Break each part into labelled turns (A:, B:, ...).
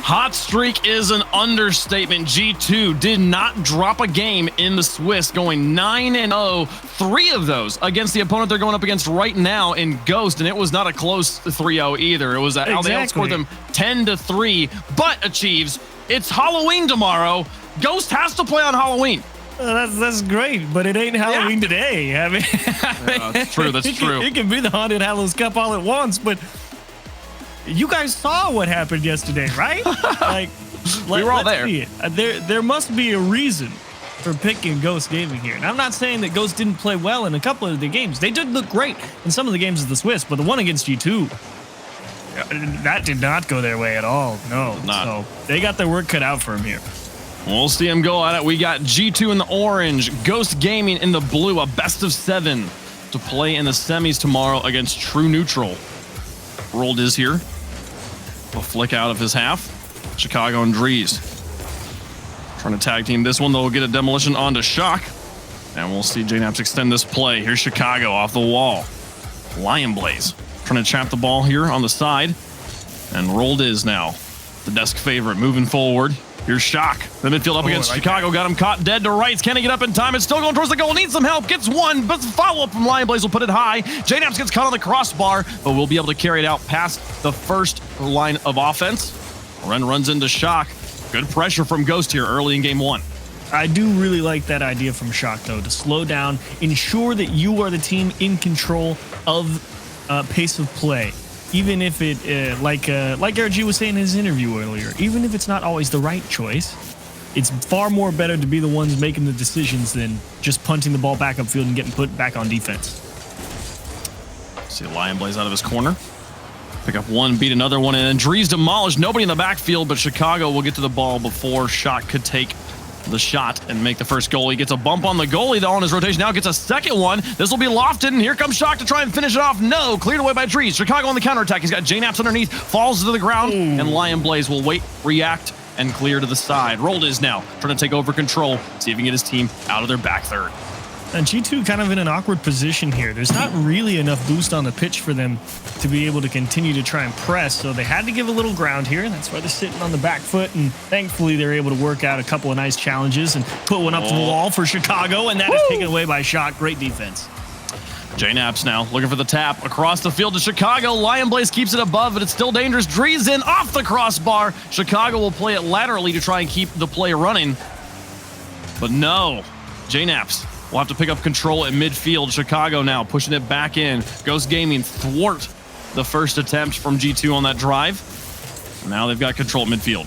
A: Hot streak is an understatement. G2 did not drop a game in the Swiss, going 9-0. 3 of those against the opponent they're going up against right now in Ghost, and it was not a close 3-0 either. It was how they outscored them 10-3, but achieves. It's Halloween tomorrow. Ghost has to play on Halloween.
B: That's great, but it ain't Halloween today. I mean,
A: that's true. That's true.
B: It can be the Haunted Hallows Cup all at once, but you guys saw what happened yesterday, right?
A: We were all there.
B: There must be a reason for picking Ghost Gaming here. And I'm not saying that Ghost didn't play well in a couple of the games. They did look great in some of the games of the Swiss, but the one against G2, that did not go their way at all. No. So they got their work cut out for them here.
A: We'll see them go at it. We got G2 in the orange, Ghost Gaming in the blue, a best of 7 to play in the semis tomorrow against True Neutral. Rolled is here. A flick out of his half. Chicago and Drees trying to tag team this one. They'll get a demolition onto Shock. And we'll see JNaps extend this play. Here's Chicago off the wall. Lion Blaze trying to trap the ball here on the side. And Rolled is now the desk favorite moving forward. Here's Shock. The midfield up against Chicago. Got him caught dead to rights. Can he get up in time? It's still going towards the goal. Needs some help. Gets one, but the follow-up from Lion Blaze will put it high. JNaps gets caught on the crossbar, but we'll be able to carry it out past the first line of offense. Ren runs into Shock. Good pressure from Ghost here early in game 1.
B: I do really like that idea from Shock, though, to slow down, ensure that you are the team in control of pace of play. Even if it, like RG was saying in his interview earlier, even if it's not always the right choice, it's far more better to be the ones making the decisions than just punting the ball back upfield and getting put back on defense.
A: See Lion Blaze out of his corner. Pick up one, beat another one, and then Drees demolished. Nobody in the backfield, but Chicago will get to the ball before Shock could take the shot and make the first goal. He gets a bump on the goalie, though, on his rotation. Now gets a second one. This will be lofted, and here comes Shock to try and finish it off. No, cleared away by Drees. Chicago on the counterattack. He's got JNaps underneath, falls to the ground, and Lion Blaze will wait, react, and clear to the side. Rolled is now trying to take over control, see if he can get his team out of their back third.
B: And G2 kind of in an awkward position here. There's not really enough boost on the pitch for them to be able to continue to try and press, so they had to give a little ground here. That's why they're sitting on the back foot, and thankfully they're able to work out a couple of nice challenges and put one up to the wall for Chicago, and that is taken away by Shock. Great defense.
A: JNaps now looking for the tap across the field to Chicago. Lion Blaze keeps it above, but it's still dangerous. Drees in off the crossbar. Chicago will play it laterally to try and keep the play running, but no, JNaps will have to pick up control in midfield. Chicago now pushing it back in. Ghost Gaming thwart the first attempt from G2 on that drive. Now they've got control at midfield.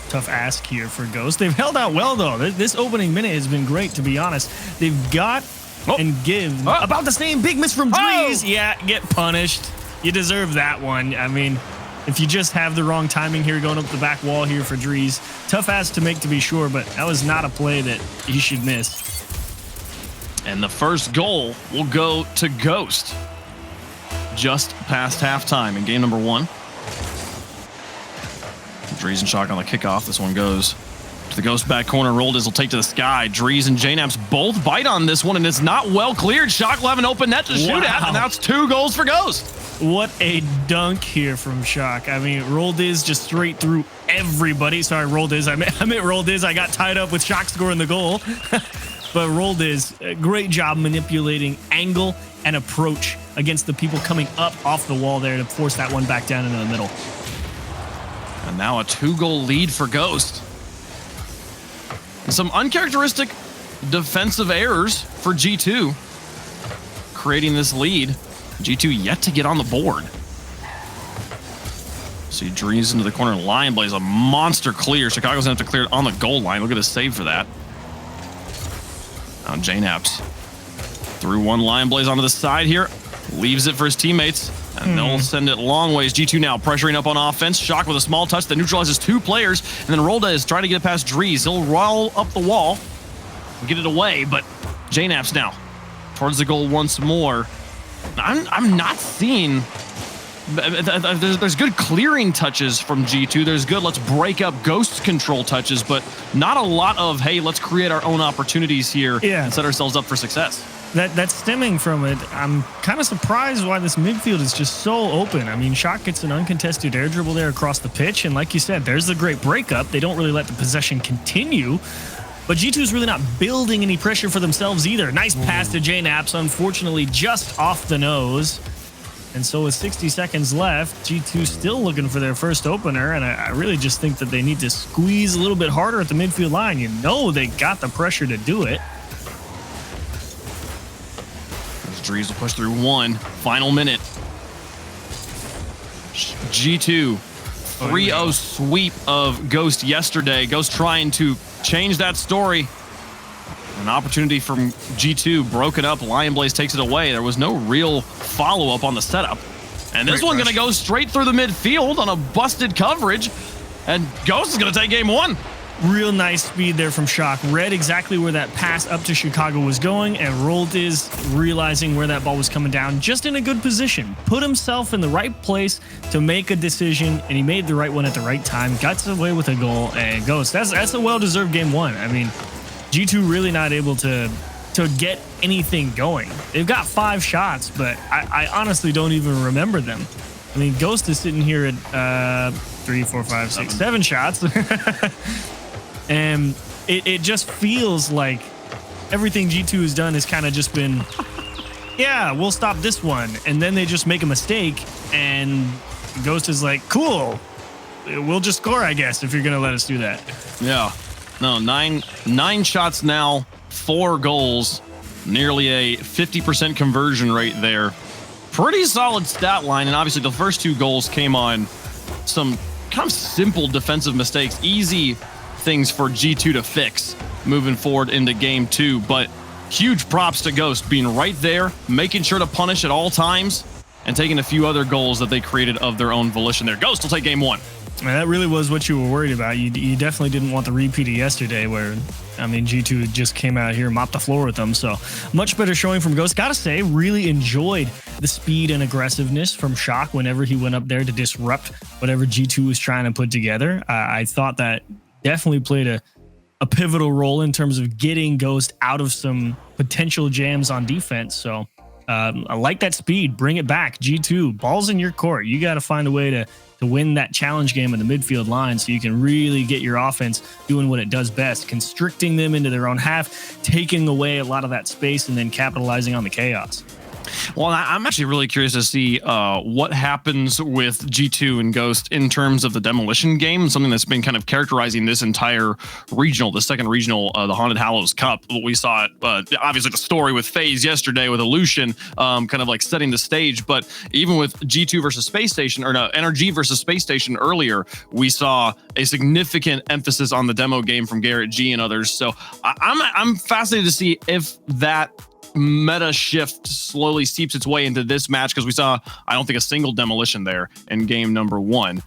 B: Tough ask here for Ghost. They've held out well, though. This opening minute has been great, to be honest. They've got and give about the same. Big miss from Drees. Yeah, get punished. You deserve that one. I mean, if you just have the wrong timing here going up the back wall here for Drees, tough ass to make, to be sure, but that was not a play that he should miss.
A: And the first goal will go to Ghost just past halftime in game number 1. Drees and Shock on the kickoff. This one goes to the Ghost back corner. Rolled will take to the sky. Drees and JNaps both bite on this one, and it's not well cleared. Shock will have an open net to shoot at, and now it's 2 goals for Ghost.
B: What a dunk here from Shock. I mean, Rolled is just straight through everybody. Sorry, Rolled is. I meant Rolled is. I got tied up with Shock scoring the goal. But Rolled is a great job manipulating angle and approach against the people coming up off the wall there to force that one back down into the middle.
A: And now a 2-goal lead for Ghost. And some uncharacteristic defensive errors for G2, creating this lead. G2 yet to get on the board. See Drees into the corner. Lion Blaze, a monster clear. Chicago's going to have to clear it on the goal line. Look at his save for that. Now JNaps through one. Lion Blaze onto the side here. Leaves it for his teammates. And they'll send it long ways. G2 now pressuring up on offense. Shock with a small touch that neutralizes 2 players. And then Rolda is trying to get it past Drees. He'll roll up the wall and get it away. But JNaps now towards the goal once more. I'm not seeing... There's good clearing touches from G2. There's good let's break up Ghost control touches, but not a lot of, hey, let's create our own opportunities here and set ourselves up for success.
B: That's stemming from it. I'm kind of surprised why this midfield is just so open. I mean, Shock gets an uncontested air dribble there across the pitch, and like you said, there's the great breakup. They don't really let the possession continue, but G2 is really not building any pressure for themselves either. Nice pass to J-Naps, unfortunately just off the nose. And so with 60 seconds left, G2 still looking for their first opener, and I really just think that they need to squeeze a little bit harder at the midfield line. You know they got the pressure to do it.
A: Drees will push through one. Final minute. G2, 3-0 sweep of Ghost yesterday. Ghost trying to change that story. An opportunity from G2, broken up. Lion Blaze takes it away. There was no real follow-up on the setup. And this one's going to go straight through the midfield on a busted coverage. And Ghost is going to take game one.
B: Real nice speed there from Shock. Read exactly where that pass up to Chicago was going, and Roldiz realizing where that ball was coming down, just in a good position. Put himself in the right place to make a decision, and he made the right one at the right time. Got away with a goal, and Ghost. That's a well-deserved game one. I mean, G2 really not able to get anything going. They've got 5 shots, but I honestly don't even remember them. I mean, Ghost is sitting here at 3, 4, 5, 6, 7 shots. And it just feels like everything G2 has done has kind of just been, yeah, we'll stop this one. And then they just make a mistake, and Ghost is like, cool, we'll just score, I guess, if you're going to let us do that.
A: Yeah. No, nine shots now, 4 goals, nearly a 50% conversion rate there. Pretty solid stat line, and obviously the first 2 goals came on some kind of simple defensive mistakes, easy things for G2 to fix moving forward into game 2. But huge props to Ghost being right there, making sure to punish at all times, and taking a few other goals that they created of their own volition there. Ghost will take game 1.
B: I mean, that really was what you were worried about. You definitely didn't want the repeat of yesterday where, I mean, G2 just came out here and mopped the floor with them. So much better showing from Ghost. Gotta say, really enjoyed the speed and aggressiveness from Shock whenever he went up there to disrupt whatever G2 was trying to put together. I thought that definitely played a pivotal role in terms of getting Ghost out of some potential jams on defense. So I like that speed. Bring it back. G2, ball's in your court. You got to find a way to win that challenge game in the midfield line so you can really get your offense doing what it does best, constricting them into their own half, taking away a lot of that space, and then capitalizing on the chaos.
A: Well, I'm actually really curious to see what happens with G2 and Ghost in terms of the demolition game, something that's been kind of characterizing this entire regional, the second regional, the Haunted Hallows Cup. We saw it, obviously the story with FaZe yesterday with Illusion, kind of like setting the stage. But even with G2 versus Space Station, or no, NRG versus Space Station earlier, we saw a significant emphasis on the demo game from Garrett G and others. So I'm fascinated to see if that meta shift slowly seeps its way into this match, because we saw, I don't think, a single demolition there in game number 1.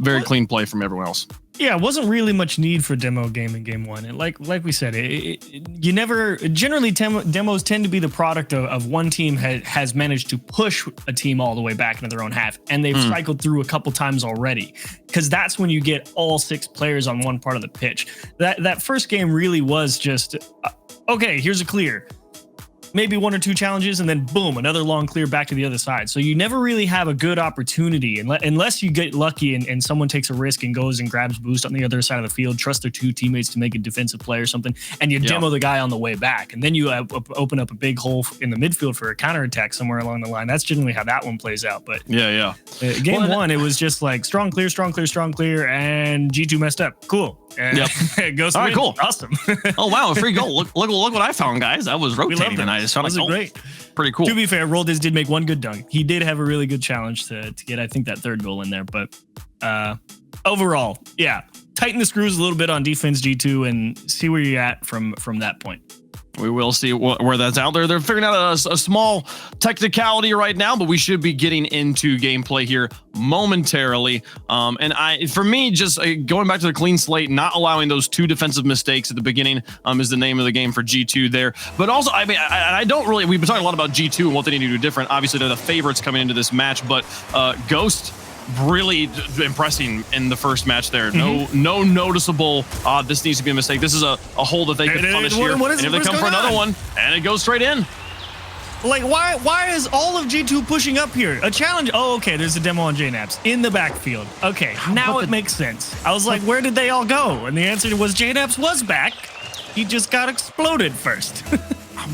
A: Very clean play from everyone else.
B: Yeah, it wasn't really much need for demo game in game 1. And like we said, you never generally demos tend to be the product of one team has managed to push a team all the way back into their own half, and they've cycled through a couple times already, because that's when you get all 6 players on one part of the pitch. That first game really was just okay, here's a clear. Maybe 1 or 2 challenges, and then boom, another long clear back to the other side. So you never really have a good opportunity unless you get lucky and someone takes a risk and goes and grabs boost on the other side of the field, trust their 2 teammates to make a defensive play or something, and you demo the guy on the way back. And then you open up a big hole in the midfield for a counterattack somewhere along the line. That's generally how that one plays out. But game 1, it was just like strong clear, and G2 messed up. Cool. Ghost
A: all right, cool.
B: Awesome.
A: Oh, wow, a free goal. Look what I found, guys. I was rotating, and I just found it
B: great.
A: Pretty cool.
B: To be fair, Roldiz did make 1 good dunk. He did have a really good challenge to get, I think, that 3rd goal in there. But overall, yeah, tighten the screws a little bit on defense, G2, and see where you're at from that point.
A: We will see where that's out there. They're figuring out a small technicality right now, but we should be getting into gameplay here momentarily. For me, just going back to the clean slate, not allowing those 2 defensive mistakes at the beginning is the name of the game for G2 there. But also, I mean, I don't really, we've been talking a lot about G2 and what they need to do different. Obviously, they're the favorites coming into this match, but Ghost really impressing in the first match there. No noticeable, this needs to be a mistake. This is a hole that they could punish here. And if they come for another one, and it goes straight in.
B: Like, why is all of G2 pushing up here? A challenge? Oh, okay, there's a demo on JNAPS in the backfield. Okay, now it makes sense. I was like, where did they all go? And the answer was JNAPS was back. He just got exploded first.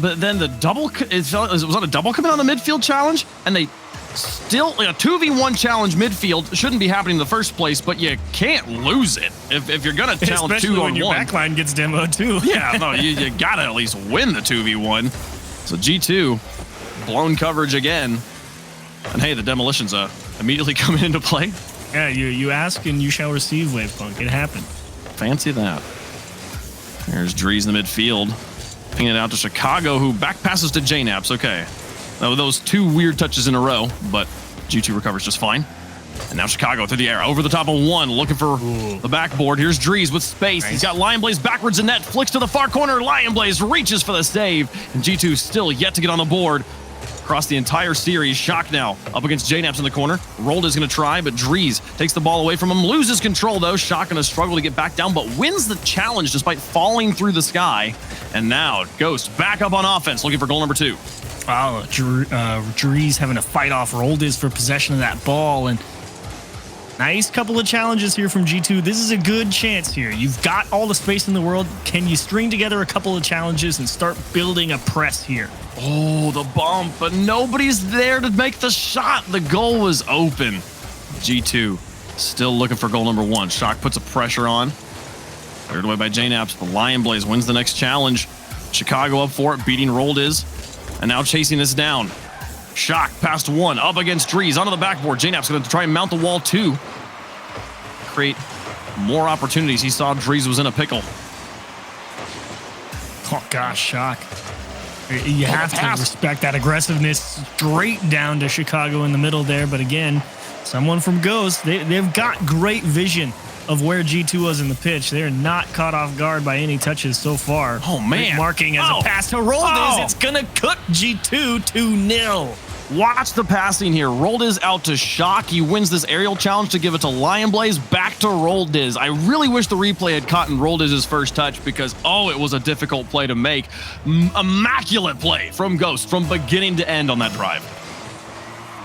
A: But then the double, it was on a double commit on the midfield challenge, and they still, a 2v1 challenge midfield shouldn't be happening in the first place, but you can't lose it if you're going to challenge
B: Especially
A: 2 on 1.
B: when your backline gets demoed too.
A: Yeah, no, you got to at least win the 2v1. So G2, blown coverage again. And hey, the demolitions immediately coming into play.
B: Yeah, you ask and you shall receive, Wavepunk. It happened.
A: Fancy that. There's Drees in the midfield. Pinging it out to Chicago, who back passes to JNAPS. Okay. Now, those 2 weird touches in a row, but G2 recovers just fine. And now Chicago through the air, over the top of 1, looking for the backboard. Here's Drees with space. Nice. He's got Lion Blaze backwards in net, flicks to the far corner. Lion Blaze reaches for the save, and G2 still yet to get on the board. Across the entire series, Shock now up against JNAPS in the corner. Rolled is going to try, but Drees takes the ball away from him, loses control though. Shock going to struggle to get back down, but wins the challenge despite falling through the sky. And now Ghost back up on offense, looking for goal number 2.
B: Wow, Drees having to fight off Rolled is for possession of that ball, and nice couple of challenges here from G2. This is a good chance here. You've got all the space in the world. Can you string together a couple of challenges and start building a press here?
A: Oh, the bump, but nobody's there to make the shot. The goal was open. G2 still looking for goal number 1. Shock puts a pressure on. Cleared away by JNAPS. The Lion Blaze wins the next challenge. Chicago up for it, beating Rolled is. And now chasing this down. Shock past 1, up against Drees, onto the backboard. JNAP's going to try and mount the wall 2. Create more opportunities. He saw Drees was in a pickle.
B: Oh, gosh, Shock. You have to respect that aggressiveness straight down to Chicago in the middle there. But again, someone from Ghost, they've got great vision of where G2 was in the pitch. They're not caught off guard by any touches so far.
A: Oh, man.
B: Great marking as a pass to Rolled is. It's going to cook G2 2-0.
A: Watch the passing here. Rolled is out to Shock. He wins this aerial challenge to give it to Lion Blaze. Back to Rolled is. I really wish the replay had caught and Rolled is his first touch because, it was a difficult play to make. Immaculate play from Ghost from beginning to end on that drive.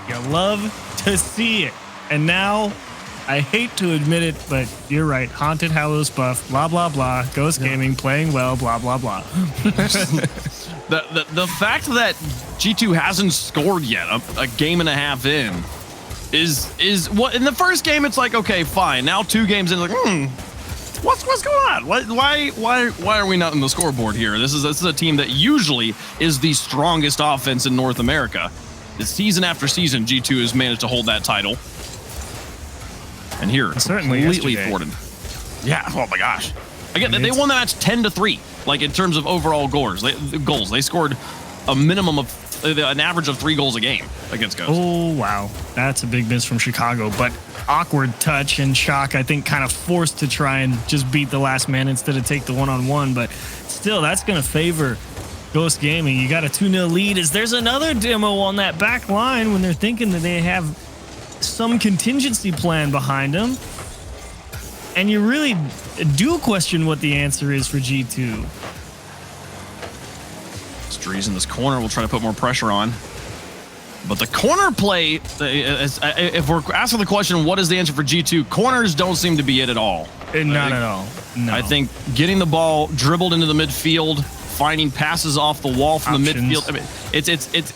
B: You love to see it. And now, I hate to admit it, but you're right. Haunted Hallows buff, blah, blah, blah. Ghost Gaming playing well, blah, blah, blah.
A: The fact that G2 hasn't scored yet, a game and a half in, is what in the first game it's like, okay, fine. Now 2 games in, like, what's going on? Why are we not in the scoreboard here? This is a team that usually is the strongest offense in North America. The season after season, G2 has managed to hold that title. And here,
B: certainly
A: completely thwarted. Yeah, oh my gosh. Again, they won the match 10-3, like in terms of overall goals. They scored a minimum of an average of 3 goals a game against Ghost.
B: Oh, wow. That's a big miss from Chicago, but awkward touch, and Shock, I think, kind of forced to try and just beat the last man instead of take the one-on-one, but still, that's going to favor Ghost Gaming. You got a 2-0 lead as there's another demo on that back line when they're thinking that they have some contingency plan behind them. And you really do question what the answer is for G2.
A: Drees in this corner. We'll try to put more pressure on. But the corner play, if we're asking the question, what is the answer for G2? Corners don't seem to be it at all.
B: Not at all. No.
A: I think getting the ball dribbled into the midfield, finding passes off the wall from the midfield. I mean, it's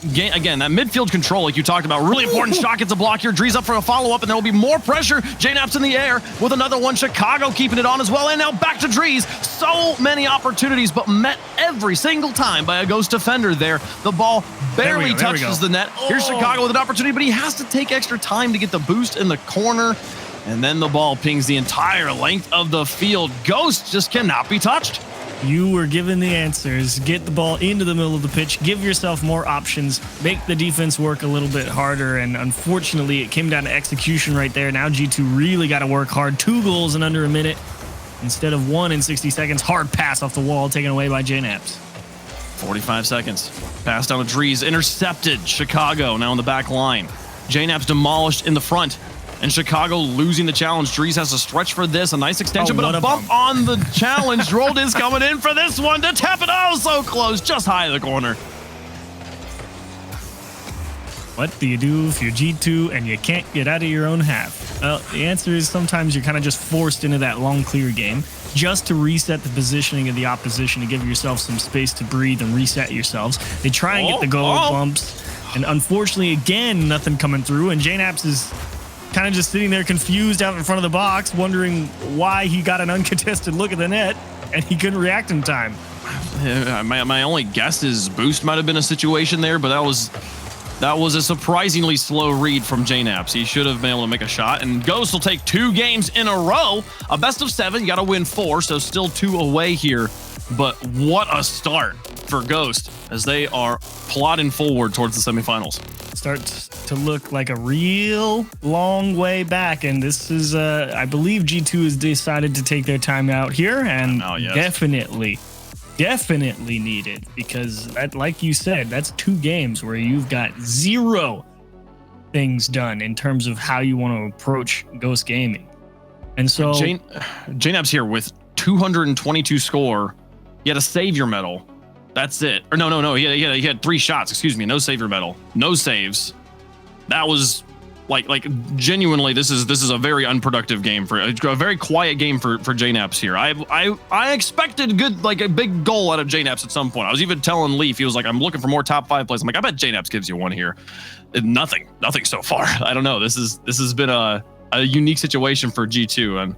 A: again, that midfield control, like you talked about, really important. Shock gets a block here. Drees up for a follow-up, and there will be more pressure. JNAP's in the air with another one. Chicago keeping it on as well, and now back to Drees. So many opportunities, but met every single time by a Ghost defender there. The ball barely touches the net. Here's Chicago with an opportunity, but he has to take extra time to get the boost in the corner. And then the ball pings the entire length of the field. Ghost just cannot be touched.
B: You were given the answers. Get the ball into the middle of the pitch. Give yourself more options. Make the defense work a little bit harder. And unfortunately, it came down to execution right there. Now G2 really got to work hard. 2 goals in under a minute instead of 1 in 60 seconds. Hard pass off the wall taken away by JNAPS.
A: 45 seconds. Pass down to Drees. Intercepted. Chicago now on the back line. JNAPS demolished in the front. And Chicago losing the challenge. Drees has to stretch for this. A nice extension, but a bump on the challenge. Rolled is coming in for this one to tap it. Oh, so close. Just high of the corner.
B: What do you do if you're G2 and you can't get out of your own half? Well, the answer is sometimes you're kind of just forced into that long clear game just to reset the positioning of the opposition, to give yourself some space to breathe and reset yourselves. They try and get the goal bumps, and unfortunately, again, nothing coming through, and JNAPS is kind of just sitting there confused out in front of the box, wondering why he got an uncontested look at the net, and he couldn't react in time.
A: My only guess is boost might have been a situation there, but that was a surprisingly slow read from JNAPS. He should have been able to make a shot, and Ghost will take 2 games in a row. A best of 7, you got to win 4, so still 2 away here. But what a start for Ghost as they are plodding forward towards the semifinals.
B: Starts to look like a real long way back, and this is, I believe G2 has decided to take their time out here, and definitely needed, because that, like you said, that's 2 games where you've got 0 things done in terms of how you want to approach Ghost Gaming. And so
A: JNAPS here with 222 score. He had a savior medal. That's it. Or no. He had 3 shots. Excuse me. No savior medal. No saves. That was like genuinely. This is a very unproductive game for a very quiet game for JNAPS here. I expected a big goal out of JNAPS at some point. I was even telling Leaf, he was like, I'm looking for more top 5 plays. I'm like, I bet JNAPS gives you one here. Nothing so far. I don't know. This has been a unique situation for G2 and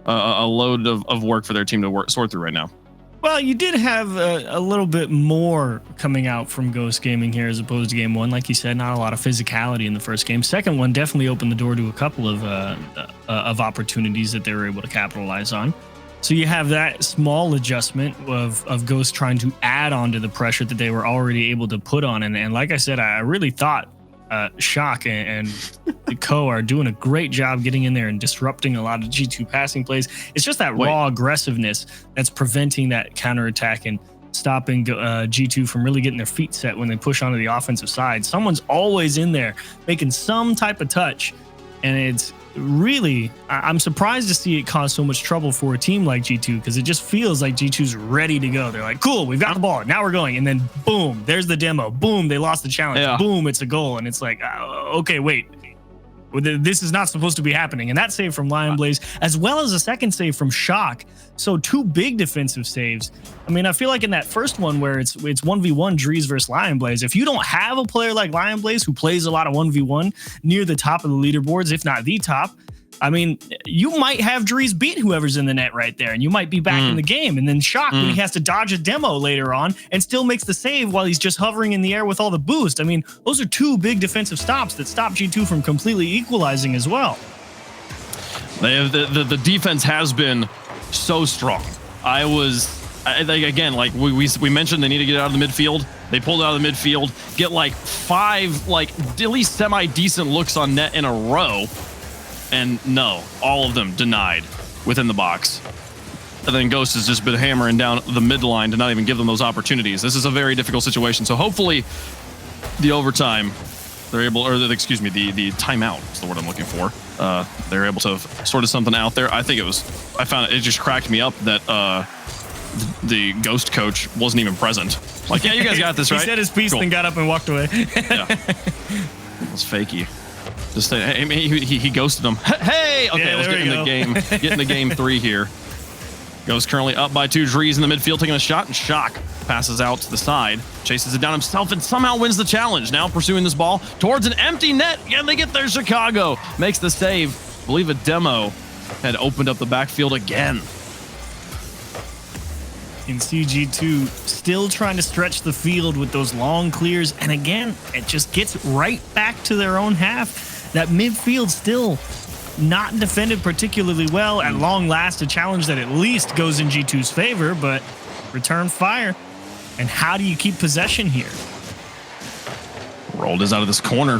A: a load of work for their team to sort through right now.
B: Well, you did have a little bit more coming out from Ghost Gaming here as opposed to game 1. Like you said, not a lot of physicality in the first game. Second one definitely opened the door to a couple of opportunities that they were able to capitalize on. So you have that small adjustment of Ghost trying to add on to the pressure that they were already able to put on. And like I said, I really thought Shock and the Co are doing a great job getting in there and disrupting a lot of G2 passing plays. It's just that raw aggressiveness that's preventing that counterattack and stopping G2 from really getting their feet set when they push onto the offensive side. Someone's always in there making some type of touch, and it's really, I'm surprised to see it cause so much trouble for a team like G2, because it just feels like G2's ready to go. They're like, cool, we've got the ball, now we're going, and then boom, there's the demo, boom, they lost the challenge, boom, it's a goal, and it's like, okay, wait, this is not supposed to be happening. And that save from Lion Blaze, as well as a second save from Shock. So 2 big defensive saves. I mean, I feel like in that first one where it's 1v1 Drees versus Lion Blaze, if you don't have a player like Lion Blaze who plays a lot of 1v1 near the top of the leaderboards, if not the top, I mean, you might have Drees beat whoever's in the net right there, and you might be back in the game. And then Shock, when he has to dodge a demo later on and still makes the save while he's just hovering in the air with all the boost. I mean, those are 2 big defensive stops that stop G2 from completely equalizing as well.
A: The defense has been so strong. Again, like we mentioned, they need to get out of the midfield. They pulled out of the midfield, get like 5 at least semi-decent looks on net in a row. And no, all of them denied within the box. And then Ghost has just been hammering down the midline to not even give them those opportunities. This is a very difficult situation. So hopefully the overtime, they're able, or the timeout is the word I'm looking for. They're able to have sorted something out there. I found it just cracked me up that the Ghost coach wasn't even present. Like, yeah, you guys got this, right?
B: He said his piece and got up and walked away.
A: Yeah. It's fakey. Just he ghosted him. Hey, okay, let's get in the game. Get in the game 3 here. Ghost currently up by 2. Drees in the midfield taking a shot, and Shock passes out to the side, chases it down himself, and somehow wins the challenge. Now pursuing this ball towards an empty net. Yeah, they get there. Chicago makes the save. I believe a demo had opened up the backfield again.
B: In CG2, still trying to stretch the field with those long clears, and again, it just gets right back to their own half. That midfield still not defended particularly well. At long last, a challenge that at least goes in G2's favor, but return fire. And how do you keep possession here?
A: Rolled is out of this corner.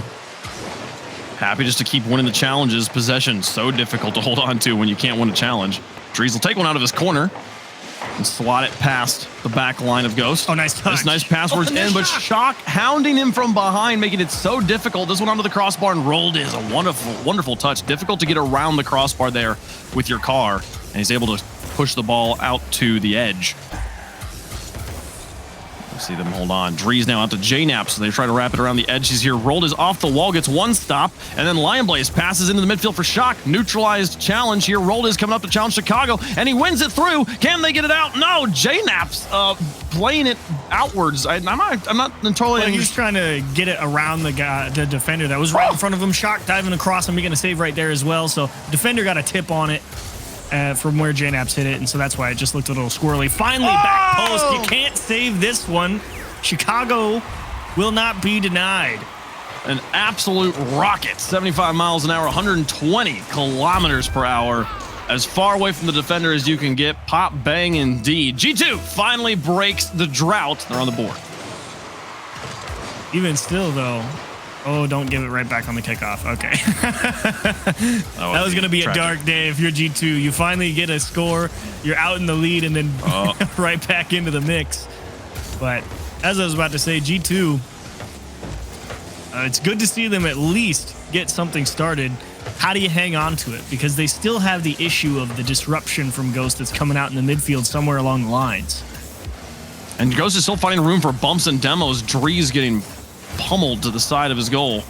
A: Happy just to keep winning the challenges. Possession, so difficult to hold on to when you can't win a challenge. Drees will take one out of his corner and slot it past the back line of Ghost.
B: Oh, nice touch.
A: Nice passwords in, but Shock hounding him from behind, making it so difficult. This one onto the crossbar and rolled is a wonderful, wonderful touch. Difficult to get around the crossbar there with your car, and he's able to push the ball out to the edge. See them hold on. Drees now out to JNap, so they try to wrap it around the edges here. Rolled is off the wall, gets one stop, and then Lion Blaze passes into the midfield for Shock. Neutralized challenge here. Rolled is coming up to challenge Chicago, and he wins it through. Can they get it out? No, JNap's playing it outwards. I'm not entirely.
B: Well, he was trying to get it around the guy, the defender that was right in front of him. Shock diving across and making a save right there as well. So defender got a tip on it. From where JNaps hit it, and so that's why it just looked a little squirrely. Finally, back post. You can't save this one. Chicago will not be denied.
A: An absolute rocket. 75 miles an hour, 120 kilometers per hour. As far away from the defender as you can get. Pop, bang, indeed. G2 finally breaks the drought. They're on the board.
B: Even still, though. Oh, don't give it right back on the kickoff. Okay. That was going to be a dark day if you're G2. You finally get a score, you're out in the lead, and then right back into the mix. But as I was about to say, G2, it's good to see them at least get something started. How do you hang on to it? Because they still have the issue of the disruption from Ghost that's coming out in the midfield somewhere along the lines.
A: And Ghost is still finding room for bumps and demos. Drees getting pummeled to the side of his goal.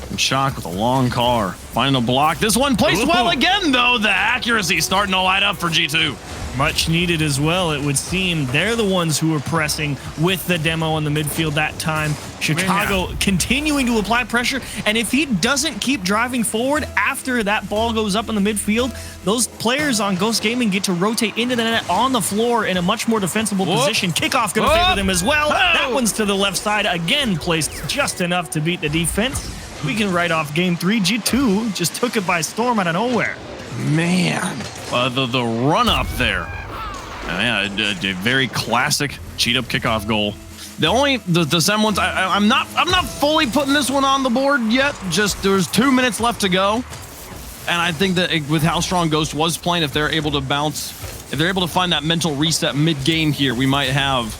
A: And Shock with a long car. Finding a block. This one placed well again, though. The accuracy starting to light up for G2.
B: Much needed as well, it would seem. They're the ones who were pressing with the demo in the midfield that time. Chicago continuing to apply pressure, and if he doesn't keep driving forward after that ball goes up in the midfield, those players on Ghost Gaming get to rotate into the net on the floor in a much more defensible position. Kickoff going to favor them as well. That one's to the left side, again placed just enough to beat the defense. We can write off game 3. G2 just took it by storm out of nowhere.
A: Man, the run up there. Yeah, a very classic cheat up kickoff goal. The semblance. I'm not fully putting this one on the board yet. Just there's 2 minutes left to go, and I think that with how strong Ghost was playing, if they're able to bounce, if they're able to find that mental reset mid game here, we might have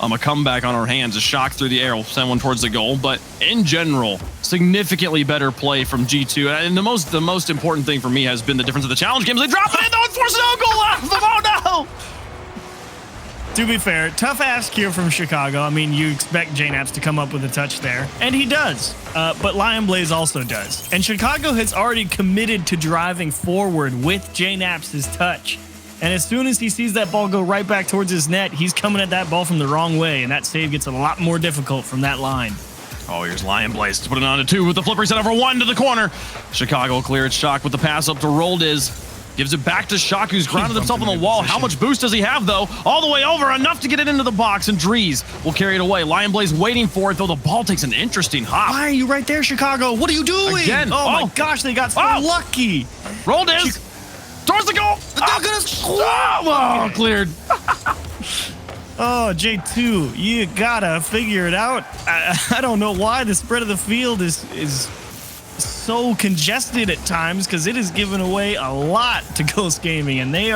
A: a comeback on our hands. A Shock through the air will send one towards the goal, but in general, significantly better play from G2. And the most important thing for me has been the difference of the challenge games. They drop it in, though, it's forced no goal out of them. Oh no!
B: To be fair, tough ask here from Chicago. I mean, you expect JNaps to come up with a touch there, and he does. But Lion Blaze also does. And Chicago has already committed to driving forward with JNaps' touch. And as soon as he sees that ball go right back towards his net, he's coming at that ball from the wrong way, and that save gets a lot more difficult from that line.
A: Oh, here's Lion Blaze to put it on to 2 with the flip reset over 1 to the corner. Chicago clear it. Shock with the pass up to Roldiz. Gives it back to Shock, who's grounded himself on the wall. How much boost does he have, though? All the way over, enough to get it into the box, and Drees will carry it away. Lion Blaze waiting for it, though the ball takes an interesting hop.
B: Why are you right there, Chicago? What are you doing?
A: Again.
B: Oh my gosh, they got so lucky.
A: Roldiz. Towards the goal. Oh, cleared.
B: Oh, J2, you gotta figure it out. I don't know why the spread of the field is so congested at times, because it is giving away a lot to Ghost Gaming, and they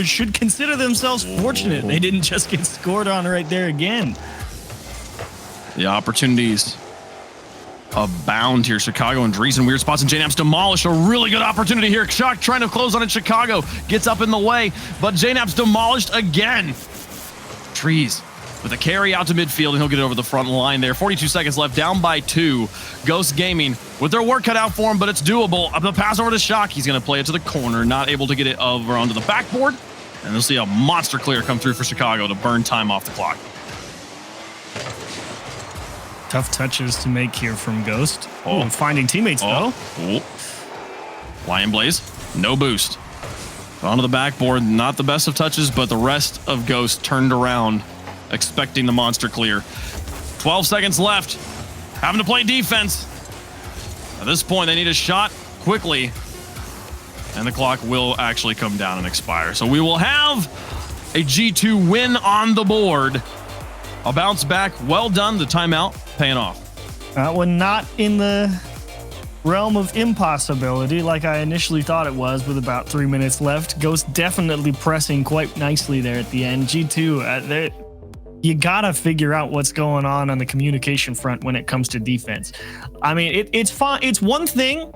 B: should consider themselves fortunate they didn't just get scored on right there again.
A: The opportunities abound here. Chicago and Drees in weird spots, and JNaps demolished a really good opportunity here. Shock trying to close on it. Chicago gets up in the way, but JNaps demolished again. Drees with a carry out to midfield, and he'll get it over the front line there. 42 seconds left, down by 2. Ghost Gaming with their work cut out for him, but it's doable. Up the pass over to Shock. He's going to play it to the corner, not able to get it over onto the backboard, and they'll see a monster clear come through for Chicago to burn time off the clock.
B: Tough touches to make here from Ghost. Oh, finding teammates, though.
A: Oh. Lion Blaze, no boost. Onto the backboard, not the best of touches, but the rest of Ghost turned around, expecting the monster clear. 12 seconds left. Having to play defense. At this point, they need a shot quickly, and the clock will actually come down and expire. So we will have a G2 win on the board. A bounce back. Well done. The timeout paying off.
B: That one not in the realm of impossibility like I initially thought it was, with about 3 minutes left. Ghost definitely pressing quite nicely there at the end. G2, you gotta figure out what's going on the communication front when it comes to defense. I mean, it's fine. It's one thing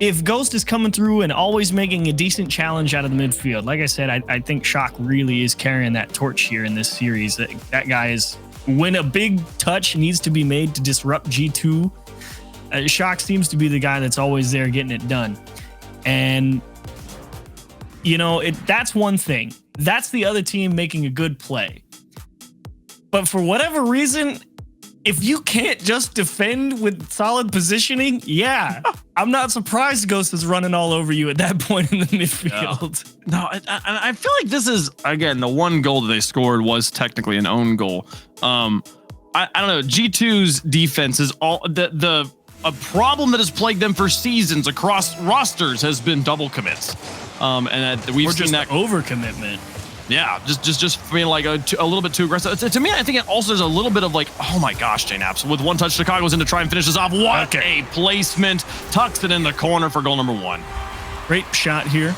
B: if Ghost is coming through and always making a decent challenge out of the midfield, like I said, I think Shock really is carrying that torch here in this series. That guy is, when a big touch needs to be made to disrupt G2, Shock seems to be the guy that's always there getting it done. And, you know, that's one thing. That's the other team making a good play. But for whatever reason, if you can't just defend with solid positioning, yeah, I'm not surprised Ghost is running all over you at that point in the midfield.
A: No, I feel like this is, again, the one goal that they scored was technically an own goal. I don't know. G2's defense is all a problem that has plagued them for seasons across rosters has been double commits. And we've seen that
B: overcommitment.
A: Yeah, just being like a little bit too aggressive. To me, I think it also is a little bit of like, oh my gosh, JNaps. With one touch, Chicago's in to try and finish this off. What a placement. Tucks it in the corner for goal number 1.
B: Great shot here.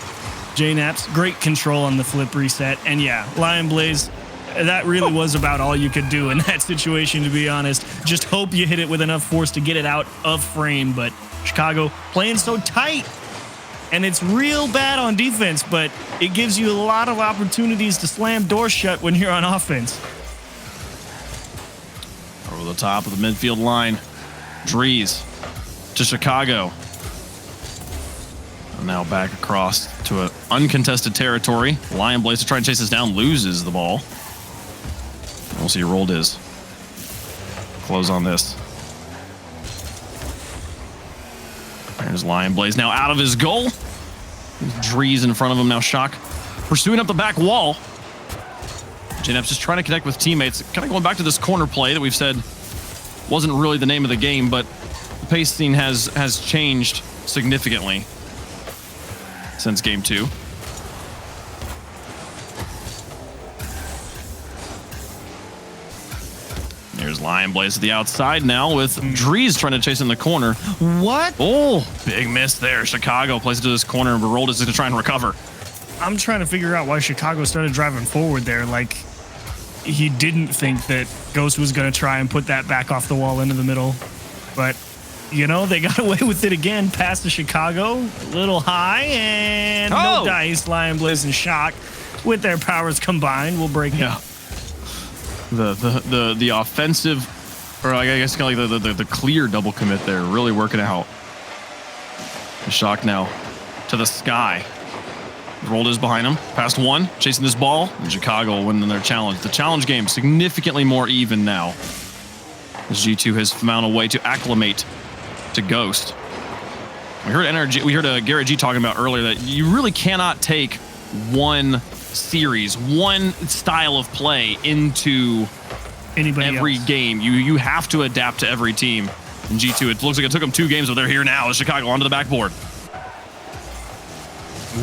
B: JNaps, great control on the flip reset. And yeah, Lion Blaze, that really was about all you could do in that situation, to be honest. Just hope you hit it with enough force to get it out of frame. But Chicago playing so tight. And it's real bad on defense, but it gives you a lot of opportunities to slam doors shut when you're on offense.
A: Over the top of the midfield line. Drees to Chicago. And now back across to an uncontested territory. Lion Blaze to try and chase this down, loses the ball. We'll see who rolled is. Close on this. There's Lion Blaze now out of his goal. Drees in front of him now. Shock pursuing up the back wall. JNaps just trying to connect with teammates. Kind of going back to this corner play that we've said wasn't really the name of the game, but the pace scene has changed significantly since game 2. There's Lion Blaze to the outside now with Drees trying to chase in the corner.
B: What?
A: Oh, big miss there. Chicago plays it to this corner and Barold is going to try and recover.
B: I'm trying to figure out why Chicago started driving forward there. Like, he didn't think that Ghost was going to try and put that back off the wall into the middle. But, you know, they got away with it again. Pass to Chicago. A little high and no dice. Lion Blaze and Shock, with their powers combined, will break it.
A: The offensive, or I guess kind of like the clear double commit there, really working out. Shock now to the sky. Rolled is behind him. Past 1, chasing this ball. And Chicago winning their challenge. The challenge game significantly more even now, as G2 has found a way to acclimate to Ghost. We heard Garrett G talking about earlier that you really cannot take one series, one style of play into every game. You have to adapt to every team. In G2, it looks like it took them 2 games, but they're here now. As Chicago onto the backboard.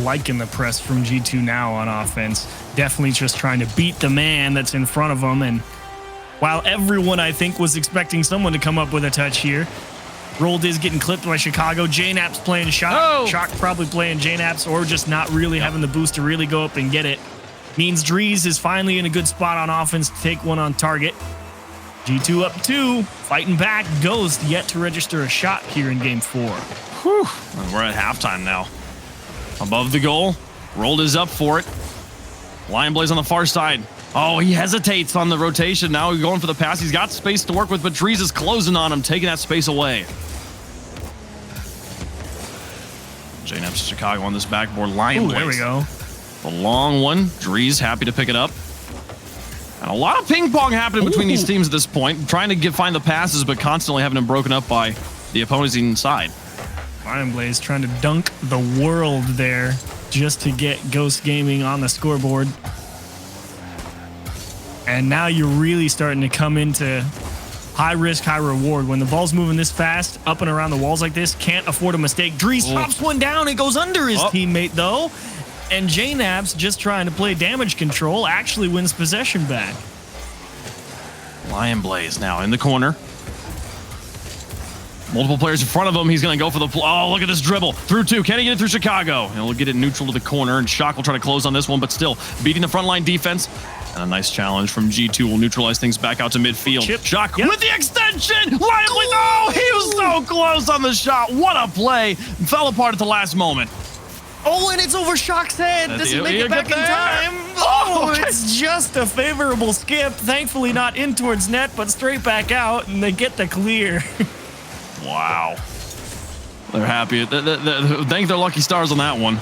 B: Liking the press from G2 now on offense. Definitely just trying to beat the man that's in front of them. And while everyone, I think, was expecting someone to come up with a touch here, Rolled is getting clipped by Chicago. JNaps playing Shock. Shock probably playing JNaps or just not really having the boost to really go up and get it. Means Drees is finally in a good spot on offense to take one on target. G2 up 2. Fighting back. Ghost yet to register a shot here in game 4.
A: Whew. And we're at halftime now. Above the goal. Rolled is up for it. Lion Blaze on the far side. Oh, he hesitates on the rotation. Now he's going for the pass. He's got space to work with, but Drees is closing on him, taking that space away. JNaps Chicago on this backboard. Lion Blaze.
B: There we go.
A: The long one. Drees happy to pick it up. And a lot of ping pong happening between these teams at this point. Trying to find the passes, but constantly having them broken up by the opposing side.
B: Lion Blaze trying to dunk the world there just to get Ghost Gaming on the scoreboard. And now you're really starting to come into high risk, high reward. When the ball's moving this fast, up and around the walls like this, can't afford a mistake. Drees pops one down. It goes under his teammate, though. And JNaps, just trying to play damage control, actually wins possession back.
A: Lion Blaze now in the corner. Multiple players in front of him. He's going to go for the... Oh, look at this dribble. Through 2. Can he get it through Chicago? And he'll get it neutral to the corner. And Shock will try to close on this one, but still beating the front line defense. And a nice challenge from G2 will neutralize things back out to midfield.
B: Chip.
A: Shock
B: Yep.
A: with the extension. Lively. Oh, he was so close on the shot. What a play. Fell apart at the last moment.
B: Oh, and it's over Shock's head. Doesn't make it back in time. Oh,
A: okay.
B: It's just a favorable skip. Thankfully not in towards net, but straight back out, and they get the clear.
A: Wow. They're happy. Thank their lucky stars on that one.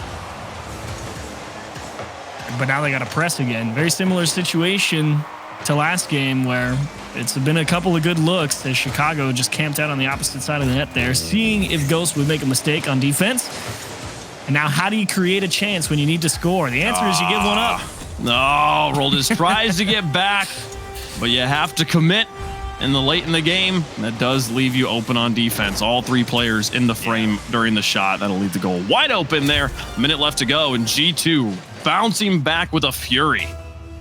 B: But now they got to press again. Very similar situation to last game where it's been a couple of good looks as Chicago just camped out on the opposite side of the net there, seeing if Ghost would make a mistake on defense. And now how do you create a chance when you need to score? The answer is you give one up.
A: No, Roldis tries to get back, but you have to commit in the late in the game. That does leave you open on defense. All three players in the frame during the shot. That'll leave the goal wide open there. A minute left to go, and G2 bouncing back with a fury.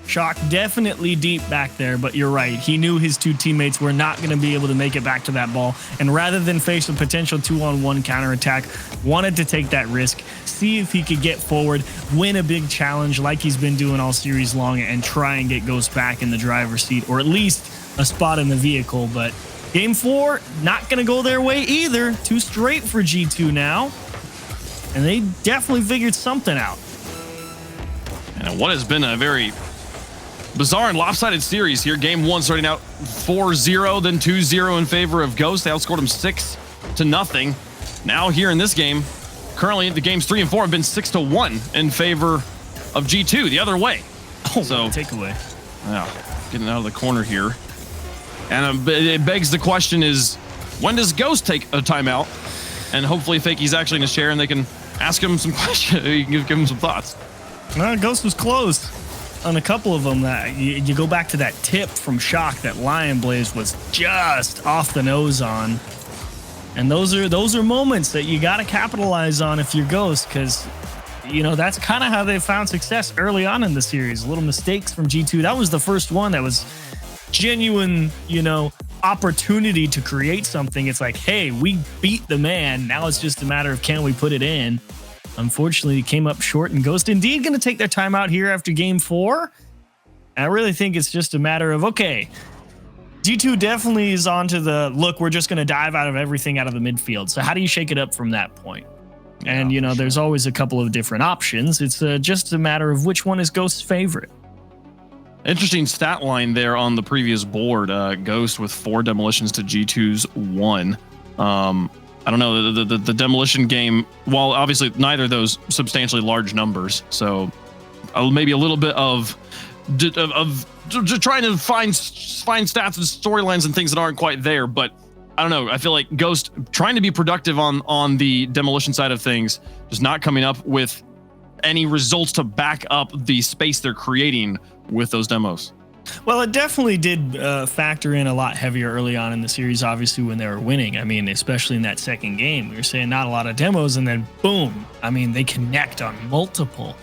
B: Shock definitely deep back there, but you're right. He knew his two teammates were not going to be able to make it back to that ball. And rather than face a potential 2-on-1 counterattack, wanted to take that risk, see if he could get forward, win a big challenge like he's been doing all series long, and try and get Ghost back in the driver's seat, or at least a spot in the vehicle. But game 4, not going to go their way either. Too straight for G2 now. And they definitely figured something out.
A: And what has been a very bizarre and lopsided series here. Game 1 starting out 4-0, then 2-0 in favor of Ghost. They outscored them 6-0. Now here in this game, currently the games 3 and 4 have been 6-1 in favor of G2, the other way.
B: Oh,
A: so
B: takeaway.
A: Yeah, getting out of the corner here. And it begs the question is, when does Ghost take a timeout? And hopefully Fakey's actually in his chair and they can ask him some questions. You can give him some thoughts.
B: Ghost was close on a couple of them. That you go back to that tip from Shock that Lion Blaze was just off the nose on. And those are moments that you got to capitalize on if you're Ghost, because that's kind of how they found success early on in the series. Little mistakes from G2. That was the first one that was genuine, opportunity to create something. It's like, hey, we beat the man. Now it's just a matter of can we put it in. Unfortunately, it came up short, and Ghost indeed going to take their time out here after game 4. I really think it's just a matter of, okay, G2 definitely is onto the, look, we're just going to dive out of everything out of the midfield. So how do you shake it up from that point? And, there's always a couple of different options. It's just a matter of which one is Ghost's favorite.
A: Interesting stat line there on the previous board. Ghost with 4 demolitions to G2's 1. I don't know, the demolition game, while obviously neither of those substantially large numbers, so maybe a little bit of trying to find stats and storylines and things that aren't quite there, but I don't know. I feel like Ghost trying to be productive on the demolition side of things, just not coming up with any results to back up the space they're creating with those demos.
B: Well, it definitely did factor in a lot heavier early on in the series, obviously, when they were winning. I mean, especially in that second game, we were saying not a lot of demos, and then boom. I mean, they connect on multiple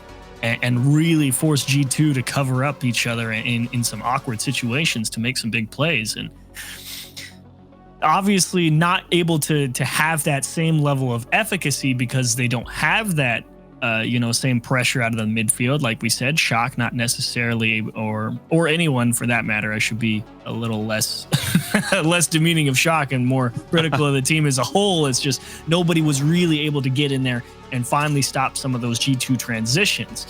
B: and really force G2 to cover up each other in some awkward situations to make some big plays. And obviously not able to have that same level of efficacy because they don't have that same pressure out of the midfield. Like we said, Shock not necessarily, or anyone for that matter. I should be a little less less demeaning of Shock and more critical of the team as a whole. It's just nobody was really able to get in there and finally stop some of those G2 transitions.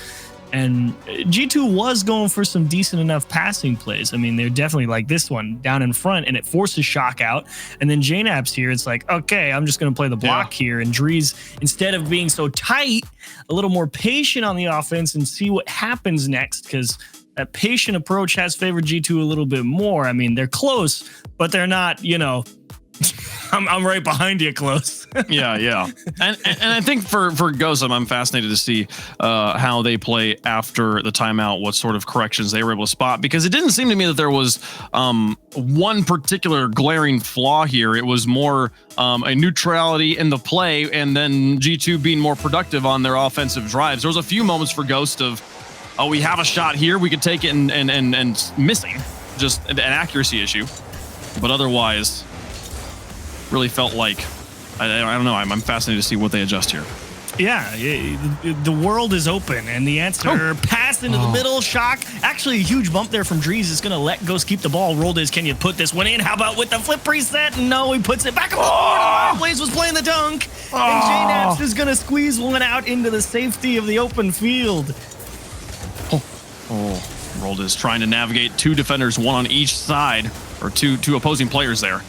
B: And G2 was going for some decent enough passing plays. I mean, they're definitely like this one down in front, and it forces Shock out. And then JNAP's here. It's like, okay, I'm just going to play the block here. And Drees, instead of being so tight, a little more patient on the offense and see what happens next, because that patient approach has favored G2 a little bit more. I mean, they're close, but they're not, I'm right behind you close.
A: yeah. And I think for Ghost, I'm fascinated to see how they play after the timeout, what sort of corrections they were able to spot, because it didn't seem to me that there was one particular glaring flaw here. It was more a neutrality in the play, and then G2 being more productive on their offensive drives. There was a few moments for Ghost of, oh, we have a shot here, we could take it, and missing, just an accuracy issue. But otherwise, really felt like, I don't know, I'm fascinated to see what they adjust here.
B: Yeah, the world is open, and the answer, pass Ghost into the middle. Shock. Actually, a huge bump there from Drees is going to let Ghost keep the ball. Rolled is, can you put this one in? How about with the flip reset? No, he puts it back on the board. Blaze was playing the dunk. And J-Naps is going to squeeze one out into the safety of the open field.
A: Rolled is trying to navigate two defenders, one on each side, or two opposing players there.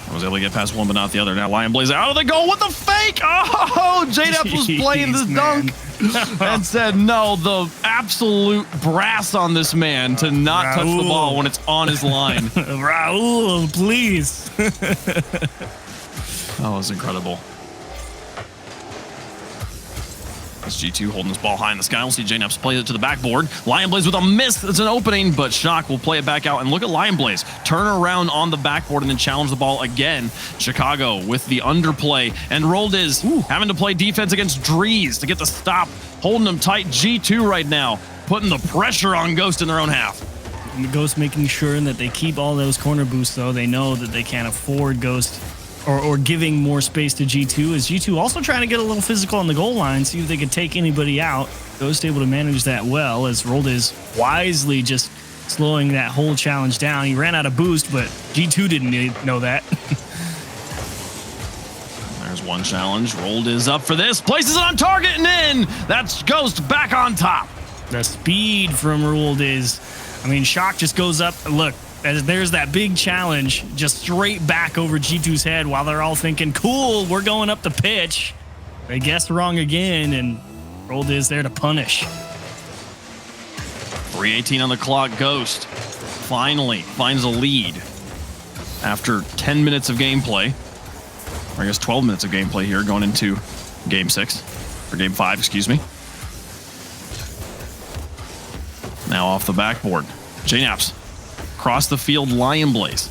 A: I was able to get past one, but not the other. Now Lion Blaze out of the goal with the fake. Oh, J-Naps was playing the dunk and said, no, the absolute brass on this man to not touch the ball when it's on his line.
B: Raul, please.
A: That was incredible. This G2 holding this ball high in the sky. We'll see J-Naps play it to the backboard. Lion Blaze with a miss. It's an opening, but Shock will play it back out. And look at Lion Blaze. Turn around on the backboard and then challenge the ball again. Chicago with the underplay. And Rolled is having to play defense against Drees to get the stop. Holding them tight. G2 right now. Putting the pressure on Ghost in their own half.
B: And Ghost making sure that they keep all those corner boosts, though. They know that they can't afford Ghost or giving more space to G2, as G2 also trying to get a little physical on the goal line, see if they could take anybody out. Ghost able to manage that well, as Rolled is wisely just slowing that whole challenge down. He ran out of boost, but G2 didn't know that.
A: There's one challenge. Rolled is up for this. Places it on target and in. That's Ghost back on top.
B: The speed from Rolled is, I mean, Shock just goes up. Look, there's that big challenge just straight back over G2's head while they're all thinking, cool, we're going up the pitch. They guessed wrong again, and Rolled is there to punish.
A: 3:18 on the clock. Ghost finally finds a lead after 10 minutes of gameplay. Or I guess 12 minutes of gameplay here going into game 6, or game 5, excuse me. Now off the backboard. J-Naps. Across the field, Lion Blaze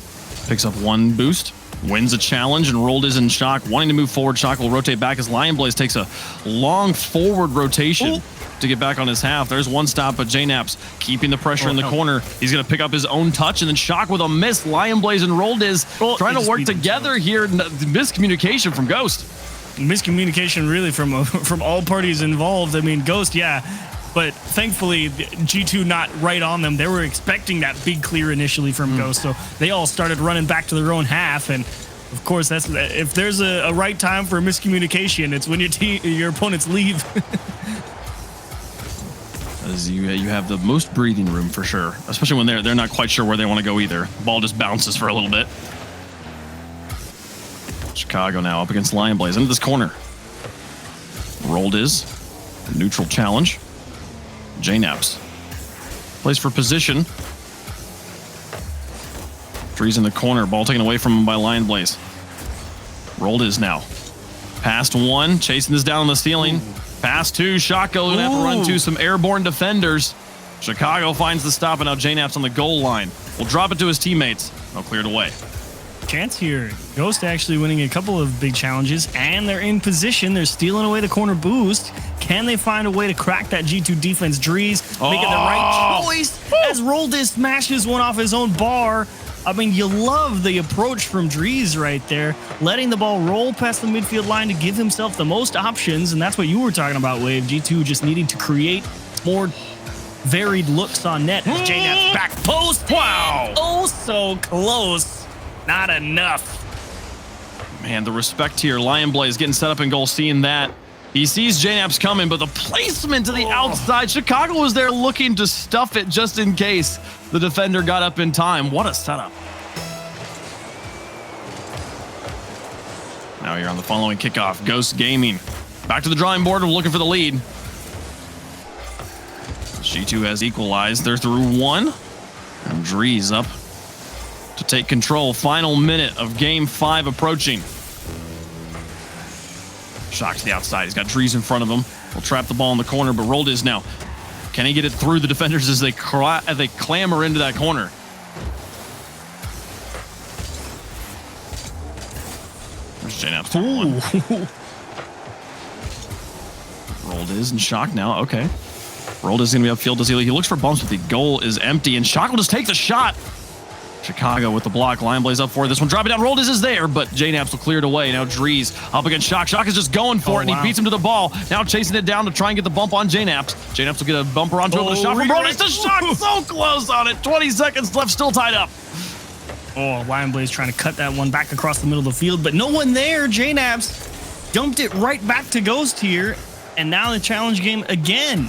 A: picks up one boost, wins a challenge, and Rolled is in Shock, wanting to move forward. Shock will rotate back as Lion Blaze takes a long forward rotation to get back on his half. There's one stop, but J-Naps keeping the pressure in the corner. He's going to pick up his own touch, and then Shock with a miss. Lion Blaze and Rolled is trying to work together here. Miscommunication from Ghost.
B: Miscommunication really from all parties involved. I mean, Ghost, yeah. But thankfully, G2 not right on them. They were expecting that big clear initially from Ghost, so they all started running back to their own half. And of course, that's if there's a right time for miscommunication, it's when your opponents leave.
A: As you have the most breathing room for sure, especially when they're not quite sure where they want to go either. Ball just bounces for a little bit. Chicago now up against Lion Blaze into this corner. Rolled is neutral challenge. J-Naps plays for position. Drees in the corner. Ball taken away from him by Lion Blaze. Rolled is now. Past one. Chasing this down on the ceiling. Past two. Shotgun going to have to run to some airborne defenders. Chicago finds the stop, and now J-Naps on the goal line. Will drop it to his teammates. No, cleared away.
B: Chance here. Ghost actually winning a couple of big challenges, and they're in position. They're stealing away the corner boost. Can they find a way to crack that G2 defense? Drees making the right choice as Rolled smashes one off his own bar. I mean, you love the approach from Drees right there, letting the ball roll past the midfield line to give himself the most options, and that's what you were talking about, Wave. G2 just needing to create more varied looks on net. J-Naps back post.
A: Wow.
B: Oh, so close. Not enough.
A: Man, the respect here. Lion Blaze getting set up in goal, seeing that. He sees J-Naps coming, but the placement to the outside. Chicago was there looking to stuff it just in case the defender got up in time. What a setup. Now here on the following kickoff, Ghost Gaming. Back to the drawing board, we're looking for the lead. G2 has equalized. They're through one. And Drees up to take control. Final minute of game 5 approaching. Shock to the outside. He's got Drees in front of him. Will trap the ball in the corner, but Rolled is now. Can he get it through the defenders as they clamber into that corner? There's J-Naps. Rolled is in Shock now. Okay. Rolled is going to be upfield. Does he looks for bumps, but the goal is empty, and Shock will just take the shot. Chicago with the block. Lion Blaze up for this one. Dropping down. Roldis is there, but JNaps will clear it away. Now Drees up against Shock. Shock is just going for it, and he beats him to the ball. Now chasing it down to try and get the bump on JNaps. JNaps will get a bumper onto it with a shot from Roldis to Shock. So close on it. 20 seconds left, still tied up.
B: Oh, Lion Blaze trying to cut that one back across the middle of the field, but no one there. JNaps dumped it right back to Ghost here, and now the challenge game again,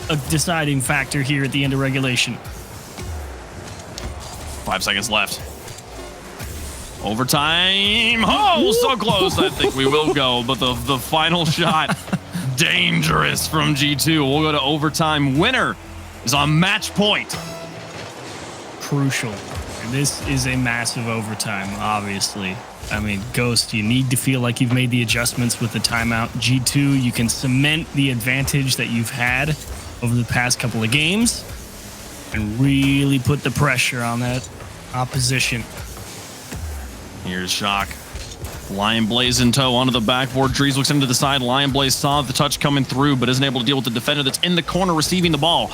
B: a deciding factor here at the end of regulation.
A: 5 seconds left. Overtime. Oh, so close. I think we will go, but the final shot, dangerous from G2. We'll go to overtime. Winner is on match point.
B: Crucial. And this is a massive overtime, obviously. I mean, Ghost, you need to feel like you've made the adjustments with the timeout. G2, you can cement the advantage that you've had over the past couple of games and really put the pressure on that opposition.
A: Here's Shock. Lion Blaze in tow onto the backboard. Drees looks into the side. Lion Blaze saw the touch coming through, but isn't able to deal with the defender that's in the corner receiving the ball.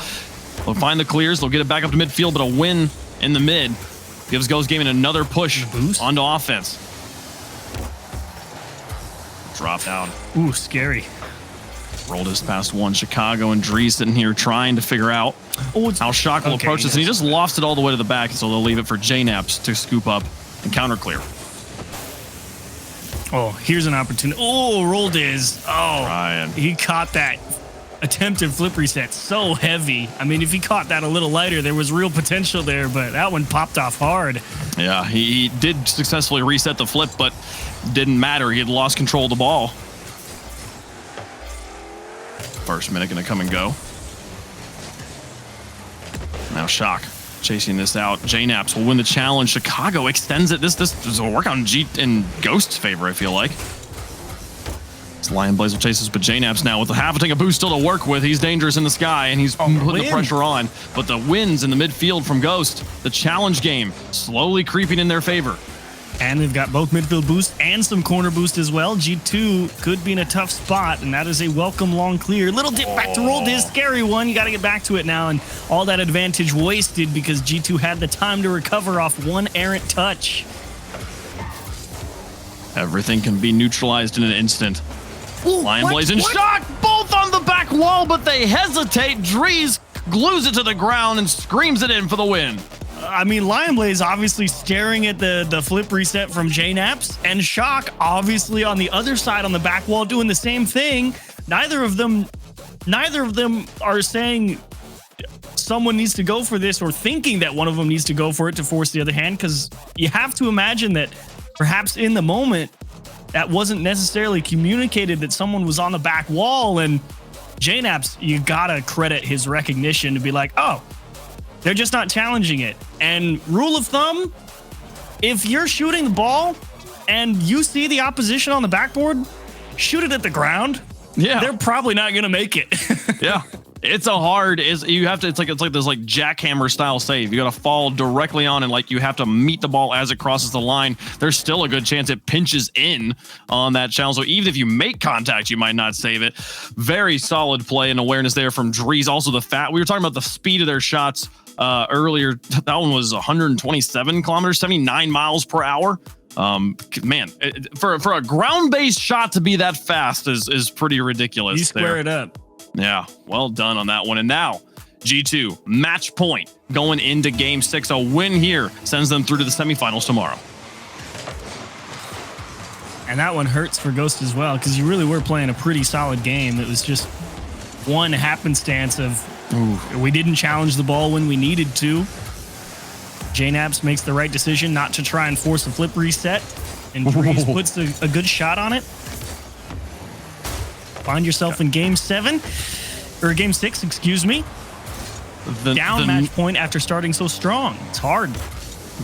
A: They'll find the clears. They'll get it back up to midfield, but a win in the mid gives Ghost Gaming another push onto offense. Drop down.
B: Ooh, scary.
A: Rolled his past one. Chicago and Drees sitting here trying to figure out how Shock will approach this, and he just lost it all the way to the back, so they'll leave it for JNaps to scoop up and counter clear.
B: Oh, here's an opportunity. Oh, Roldis. Oh,
A: Ryan.
B: He caught that attempted flip reset so heavy. I mean, if he caught that a little lighter, there was real potential there, but that one popped off hard.
A: Yeah, he did successfully reset the flip, but didn't matter. He had lost control of the ball. First minute going to come and go. Now Shock chasing this out. JNaps will win the challenge. Chicago extends it. This will work on G in Ghost's favor, I feel like. It's Lion Blaze will chase this, but JNaps now with half a tank of boost still to work with. He's dangerous in the sky, and he's putting the pressure on. But the wins in the midfield from Ghost, the challenge game slowly creeping in their favor.
B: And they've got both midfield boost and some corner boost as well. G2 could be in a tough spot, and that is a welcome long clear. Little dip back to Roldis, scary one. You got to get back to it now, and all that advantage wasted because G2 had the time to recover off one errant touch.
A: Everything can be neutralized in an instant. Lion Blaze and Shock both on the back wall, but they hesitate. Drees glues it to the ground and screams it in for the win.
B: I mean, Lion Blaze obviously staring at the flip reset from JNaps, and Shock obviously on the other side on the back wall doing the same thing. Neither of them are saying someone needs to go for this or thinking that one of them needs to go for it to force the other hand, because you have to imagine that perhaps in the moment that wasn't necessarily communicated that someone was on the back wall, and JNaps, you gotta credit his recognition to be like, oh, they're just not challenging it. And rule of thumb, if you're shooting the ball and you see the opposition on the backboard, shoot it at the ground.
A: Yeah.
B: They're probably not going to make it.
A: Yeah. It's a hard you have to it's like this like jackhammer style save. You got to fall directly on, and like you have to meet the ball as it crosses the line. There's still a good chance it pinches in on that challenge. So even if you make contact, you might not save it. Very solid play and awareness there from Drees. Also we were talking about the speed of their shots earlier. That one was 127 kilometers, 79 miles per hour. Man, for a ground-based shot to be that fast is pretty ridiculous.
B: You square it up.
A: Yeah, well done on that one. And now, G2, match point going into Game 6. A win here sends them through to the semifinals tomorrow.
B: And that one hurts for Ghost as well, because you really were playing a pretty solid game. It was just one happenstance of we didn't challenge the ball when we needed to. JNaps makes the right decision not to try and force a flip reset, and Drees puts a good shot on it. Find yourself in Game 7, or Game 6, excuse me. Down match point after starting so strong. It's hard.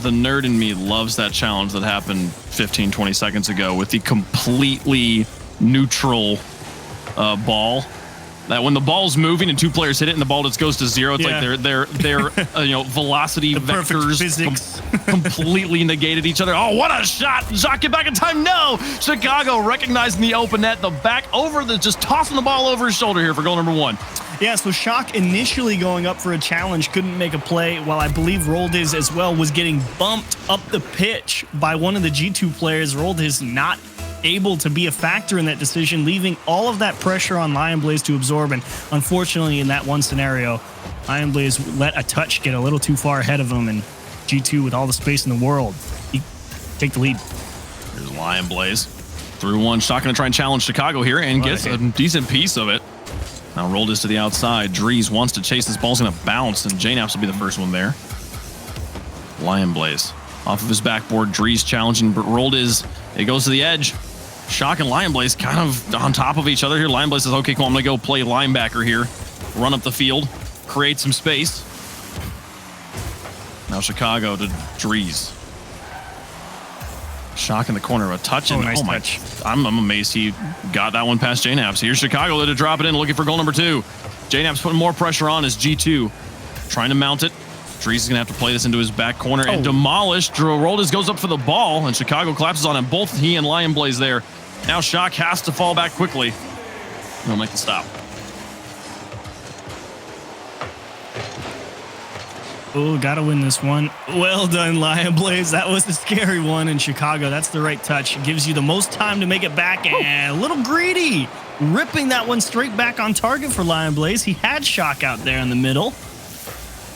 A: The nerd in me loves that challenge that happened 15, 20 seconds ago with the completely neutral ball. That when the ball's moving and two players hit it and the ball just goes to zero, it's like their velocity
B: the
A: vectors
B: physics.
A: completely negated each other. Oh, what a shot. Shock, get back in time. No. Chicago recognizing the open net. The back over the, just tossing the ball over his shoulder here for goal number 1.
B: Yeah, so Shock initially going up for a challenge, couldn't make a play, while I believe Roldiz as well was getting bumped up the pitch by one of the G2 players. Roldiz not able to be a factor in that decision, leaving all of that pressure on Lionblaze to absorb. And unfortunately, in that one scenario, Lionblaze let a touch get a little too far ahead of him, and G2, with all the space in the world, he take the lead.
A: Here's Lionblaze through one. Shock going to try and challenge Chicago here and gets a decent piece of it. Now Roldiz to the outside. Drees wants to chase this ball's going to bounce, and JNaps will be the first one there. Lionblaze off of his backboard. Drees challenging, but Roldiz, it goes to the edge. Shock and Lionblaze kind of on top of each other here. Lionblaze says, okay, cool, I'm going to go play linebacker here. Run up the field, create some space. Now Chicago to Drees. Shock in the corner, a touch. And,
B: nice touch.
A: I'm amazed he got that one past JNaps. Here's Chicago to drop it in, looking for goal number 2. JNaps putting more pressure on as G2 trying to mount it. Drees is going to have to play this into his back corner and demolish. Roldiz goes up for the ball, and Chicago collapses on him. Both he and Lionblaze there. Now Shock has to fall back quickly. He'll make the stop.
B: Oh, gotta win this one. Well done, Lionblaze. That was the scary one in Chicago. That's the right touch. It gives you the most time to make it back, and a little greedy. Ripping that one straight back on target for Lionblaze. He had Shock out there in the middle.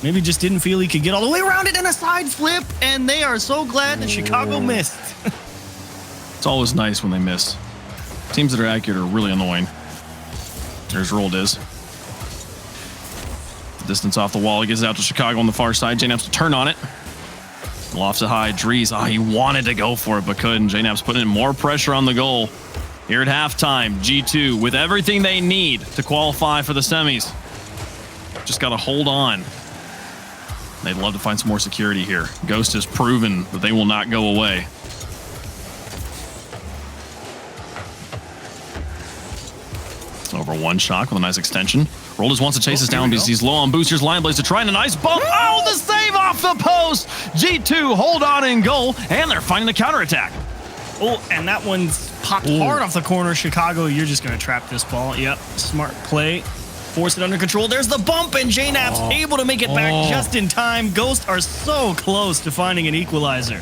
B: Maybe just didn't feel he could get all the way around it in a side flip, and they are so glad that Chicago missed.
A: It's always nice when they miss. Teams that are accurate are really annoying. There's Roldiz. Distance off the wall. He gets it out to Chicago on the far side. JNaps to turn on it. Lofts it high. Drees. He wanted to go for it, but couldn't. JNaps putting in more pressure on the goal. Here at halftime, G2 with everything they need to qualify for the semis. Just got to hold on. They'd love to find some more security here. Ghost has proven that they will not go away. Over one Shock with a nice extension. Roldiz wants to chase us down because he's low on boosters. Lionblaze to try and a nice bump. Oh, the save off the post. G2 hold on in goal, and they're finding the counterattack.
B: Oh, and that one's popped hard off the corner. Chicago, you're just going to trap this ball. Yep, smart play. Force it under control. There's the bump, and JNaps able to make it back just in time. Ghosts are so close to finding an equalizer.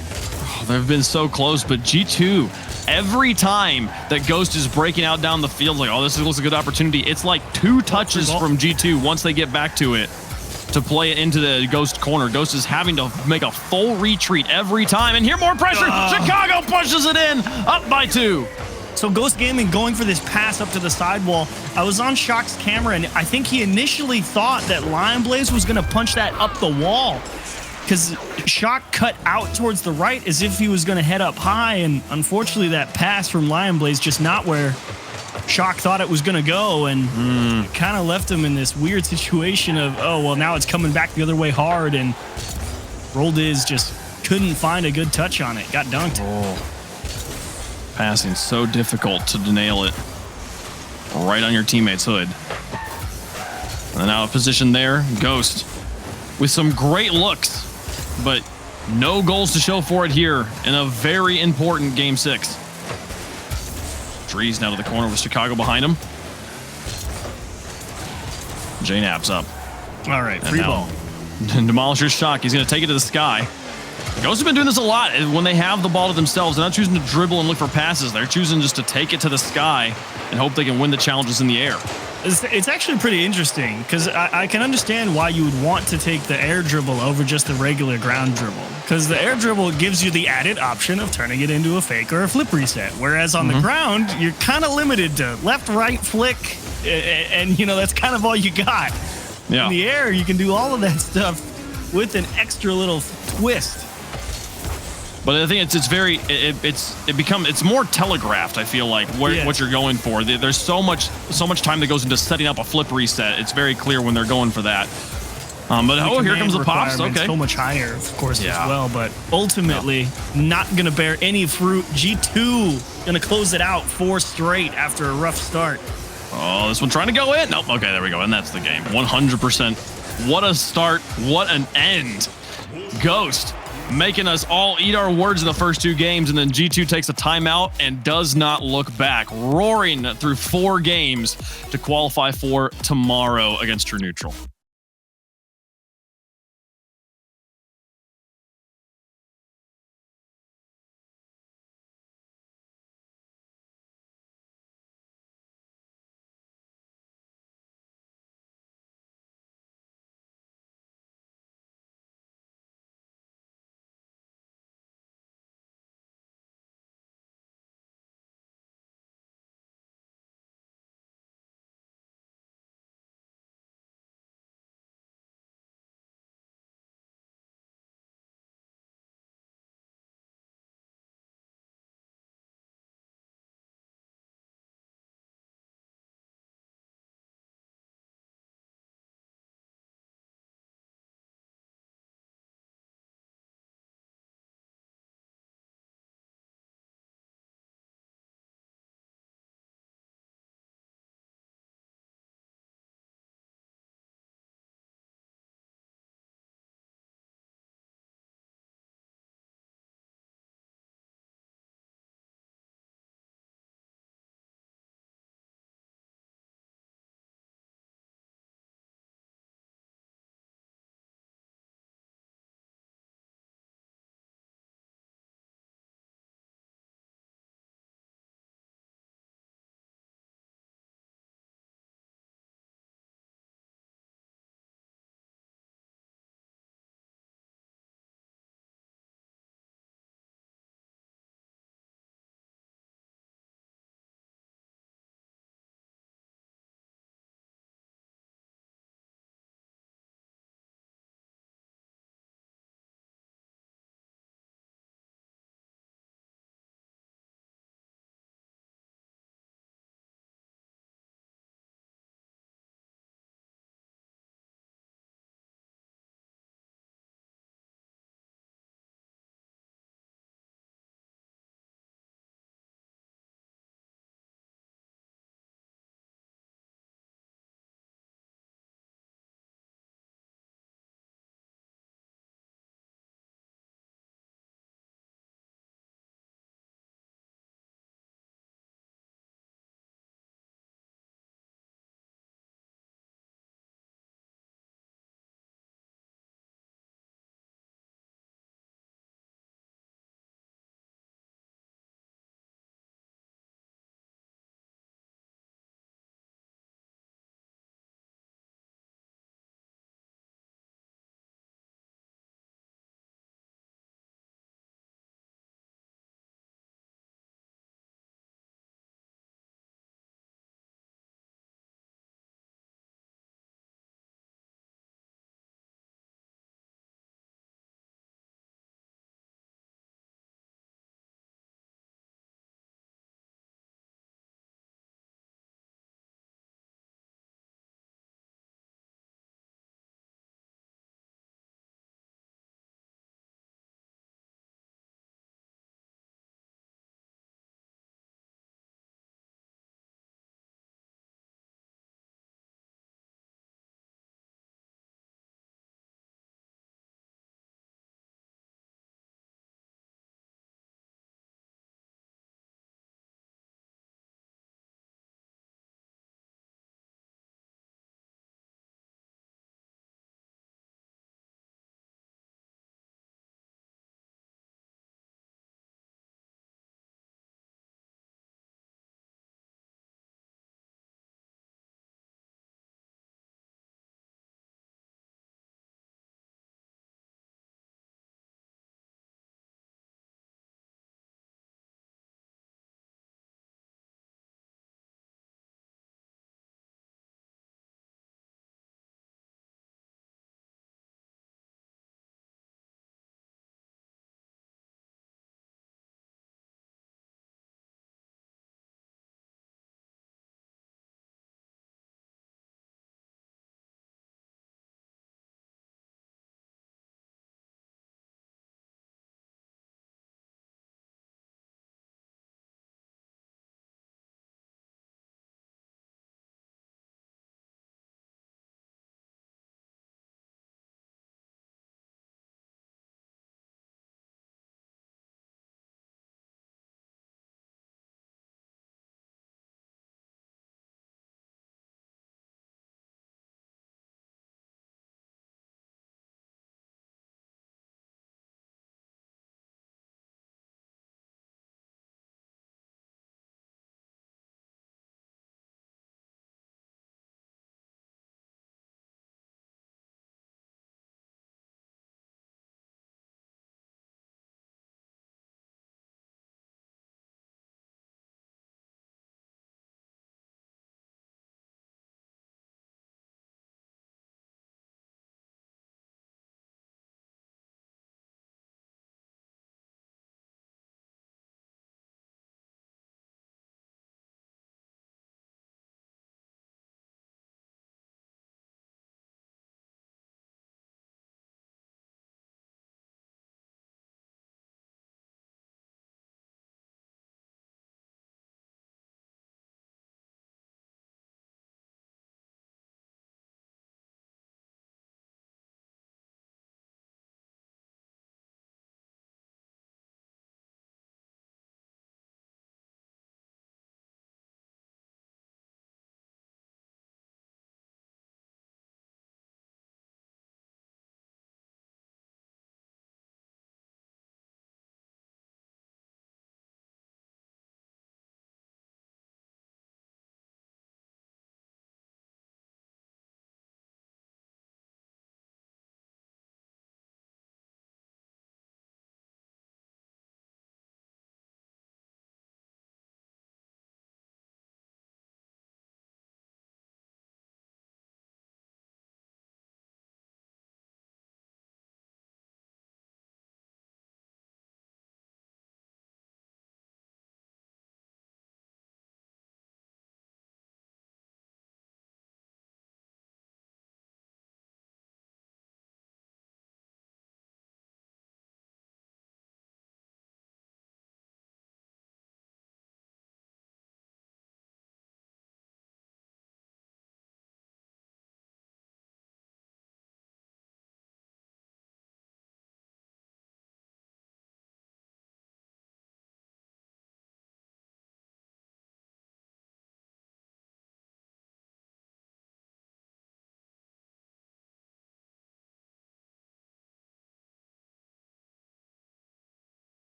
A: They've been so close, but G2, every time that Ghost is breaking out down the field, like, oh, this looks like a good opportunity. It's like 2 touches from G2 once they get back to it to play it into the Ghost corner. Ghost is having to make a full retreat every time. And here, more pressure. Chicago pushes it in, up by 2.
B: So Ghost Gaming going for this pass up to the sidewall. I was on Shock's camera, and I think he initially thought that Lionblaze was going to punch that up the wall, because Shock cut out towards the right as if he was going to head up high, and unfortunately that pass from Lionblaze just not where Shock thought it was going to go, and kind of left him in this weird situation of, oh, well, now it's coming back the other way hard, and Roldiz just couldn't find a good touch on it. Got dunked.
A: Passing so difficult to nail it right on your teammate's hood. And then out of position there, Ghost with some great looks, but no goals to show for it here in a very important Game 6. Drees now to the corner with Chicago behind him. JNaps up.
B: All right, free ball.
A: Demolisher's Shock. He's going to take it to the sky. Ghosts have been doing this a lot when they have the ball to themselves. They're not choosing to dribble and look for passes. They're choosing just to take it to the sky and hope they can win the challenges in the air.
B: It's actually pretty interesting, because I can understand why you would want to take the air dribble over just the regular ground dribble, because the air dribble gives you the added option of turning it into a fake or a flip reset, whereas on the ground, you're kind of limited to left, right, flick, and, you know, that's kind of all you got. Yeah. In the air, you can do all of that stuff with an extra little twist.
A: But I think it's more telegraphed. I feel like what you're going for. There's so much time that goes into setting up a flip reset. It's very clear when they're going for that. But here comes the pops. Okay,
B: so much higher, of course, as well. But ultimately, not gonna bear any fruit. G2 gonna close it out 4 straight after a rough start.
A: Oh, this one trying to go in. Nope. Okay, there we go, and that's the game. 100%. What a start. What an end. Ghost making us all eat our words in the first 2 games, and then G2 takes a timeout and does not look back, roaring through 4 games to qualify for tomorrow against True Neutral.